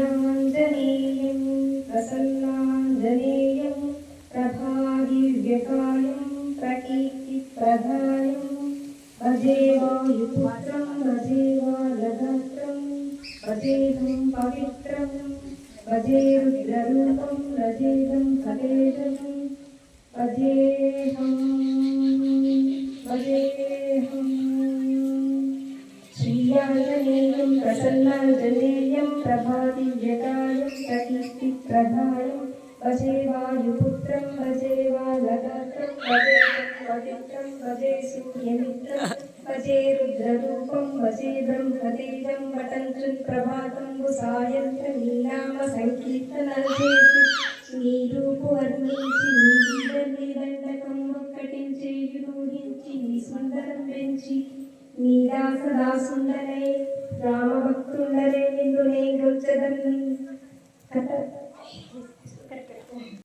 श्रीयाञ्जनेयं प्रसन्नाञ्जनेयं प्रभादिव्यकायं प्रकीर्तिप्रदायं भजे वायुपुत्रं भजे बालभद्रं भजेदं पवित्रं भजे रुद्ररूपं भजेदं खगेशं भजेऽहं श्रीयाञ्जनेयं प्रसन्नाञ्जनेयं प्रभादिव्यकायं प्रकीर्तिप्रदायं भजे वायुपुत्रं भजे बालगात्रं भजेदं पवित्रं भजे सूर्यमित्रं भजे रुद्ररूपं भजे ब्रह्मतेजं पठन्तु प्रभातं सायन्तनीनाम సంకీర్తనలు చేసి నీ రూపు వర్ణించి నీ వీరని దండకం ఒక్కటించి ఊహించి నీ సుందరం పెంచి నీ దాసదాసుండనే రామభక్తుండనే నిన్ను నే గొచ్చదన్